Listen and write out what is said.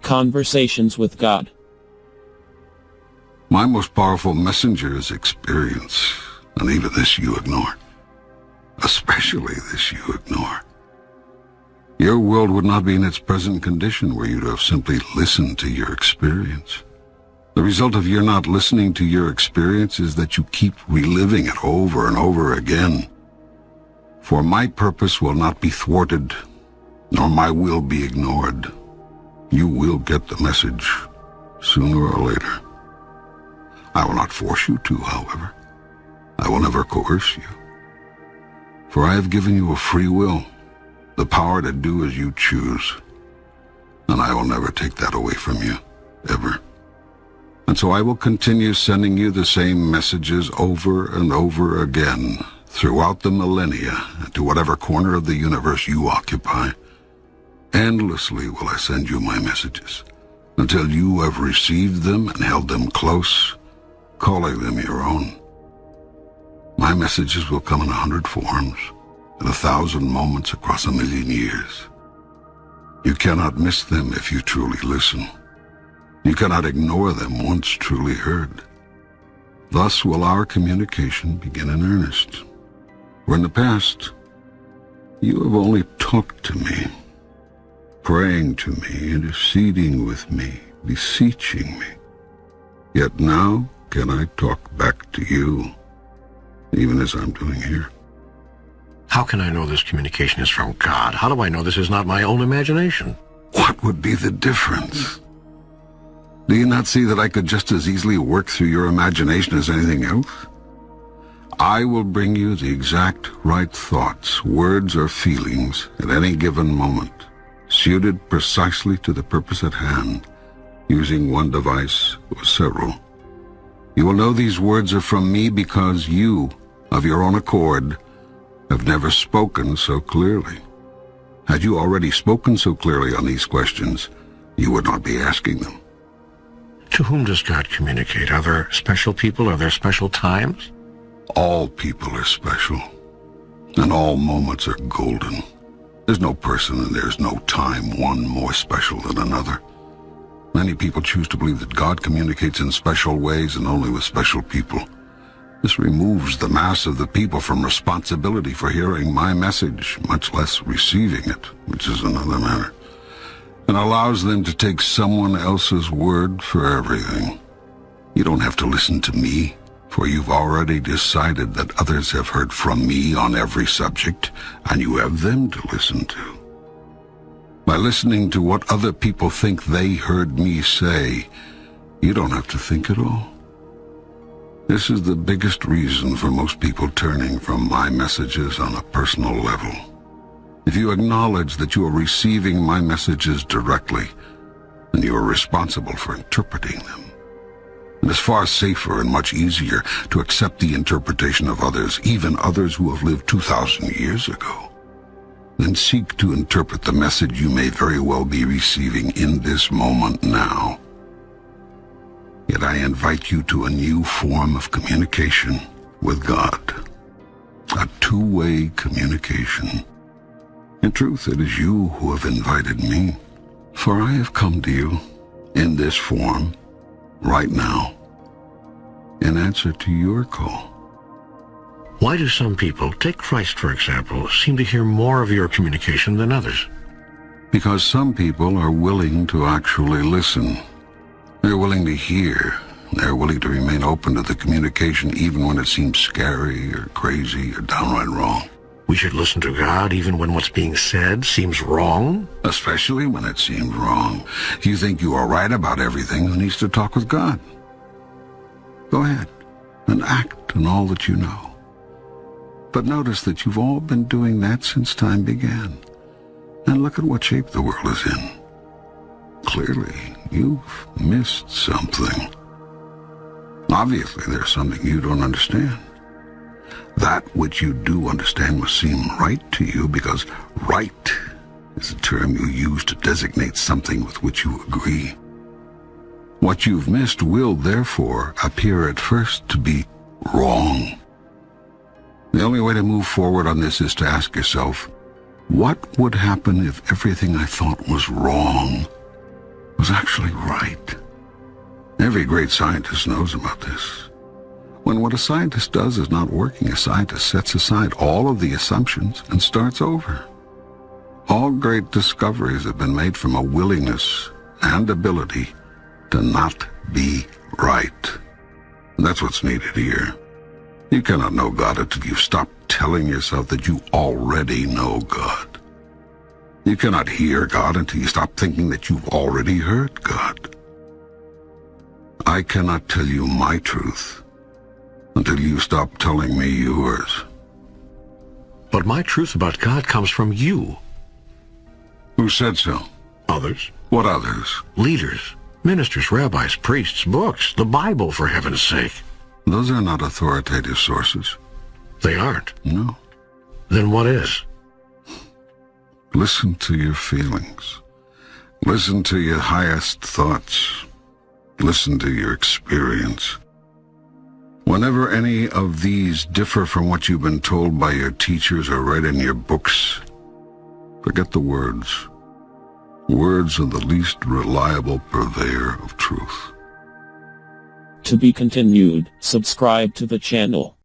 Conversations with God. My most powerful messenger is experience, and even this you ignore. Especially this you ignore. Your world would not be in its present condition were you to have simply listened to your experience. The result of your not listening to your experience is that you keep reliving it over and over again. For my purpose will not be thwarted, nor my will be ignored. You will get the message, sooner or later. I will not force you to, however. I will never coerce you. For I have given you a free will, the power to do as you choose. And I will never take that away from you, ever. And so I will continue sending you the same messages over and over again, throughout the millennia, to whatever corner of the universe you occupy. Endlessly will I send you my messages, until you have received them and held them close, calling them your own. My messages will come in 100 forms, in 1,000 moments across 1,000,000 years. You cannot miss them if you truly listen. You cannot ignore them once truly heard. Thus will our communication begin in earnest. For in the past, you have only talked to me, praying to me, interceding with me, beseeching me. Yet now can I talk back to you, even as I'm doing here. How can I know this communication is from God? How do I know this is not my own imagination? What would be the difference? Do you not see that I could just as easily work through your imagination as anything else? I will bring you the exact right thoughts, words, or feelings at any given moment, suited precisely to the purpose at hand, using one device or several. You will know these words are from me because you, of your own accord, have never spoken so clearly. Had you already spoken so clearly on these questions, you would not be asking them. To whom does God communicate? Are there special people? Are there special times? All people are special, and all moments are golden. There's no person and there's no time one more special than another. Many people choose to believe that God communicates in special ways and only with special people. This removes the mass of the people from responsibility for hearing my message, much less receiving it, which is another matter, and allows them to take someone else's word for everything. You don't have to listen to me, for you've already decided that others have heard from me on every subject, and you have them to listen to. By listening to what other people think they heard me say, you don't have to think at all. This is the biggest reason for most people turning from my messages on a personal level. If you acknowledge that you are receiving my messages directly, then you are responsible for interpreting them. It is far safer and much easier to accept the interpretation of others, even others who have lived 2,000 years ago, than seek to interpret the message you may very well be receiving in this moment now. Yet I invite you to a new form of communication with God, a two-way communication. In truth, it is you who have invited me, for I have come to you in this form, right now, in answer to your call. Why do some people, take Christ for example, seem to hear more of your communication than others? Because some people are willing to actually listen. They're willing to hear. They're willing to remain open to the communication even when it seems scary or crazy or downright wrong. We should listen to God even when what's being said seems wrong? Especially when it seems wrong. If you think you are right about everything, who needs to talk with God? Go ahead and act on all that you know. But notice that you've all been doing that since time began. And look at what shape the world is in. Clearly, you've missed something. Obviously, there's something you don't understand. That which you do understand must seem right to you, because right is a term you use to designate something with which you agree. What you've missed will, therefore, appear at first to be wrong. The only way to move forward on this is to ask yourself, what would happen if everything I thought was wrong was actually right. Every great scientist knows about this. When what a scientist does is not working, a scientist sets aside all of the assumptions and starts over. All great discoveries have been made from a willingness and ability to not be right. That's what's needed here. You cannot know God until you stop telling yourself that you already know God. You cannot hear God until you stop thinking that you've already heard God. I cannot tell you my truth until you stop telling me yours. But my truth about God comes from you. Who said so? Others. What others? Leaders, ministers, rabbis, priests, books, the Bible, for heaven's sake. Those are not authoritative sources. They aren't. No. Then what is? Listen to your feelings. Listen to your highest thoughts. Listen to your experience. Whenever any of these differ from what you've been told by your teachers or read in your books, forget the words. Words are the least reliable purveyor of truth. To be continued, subscribe to the channel.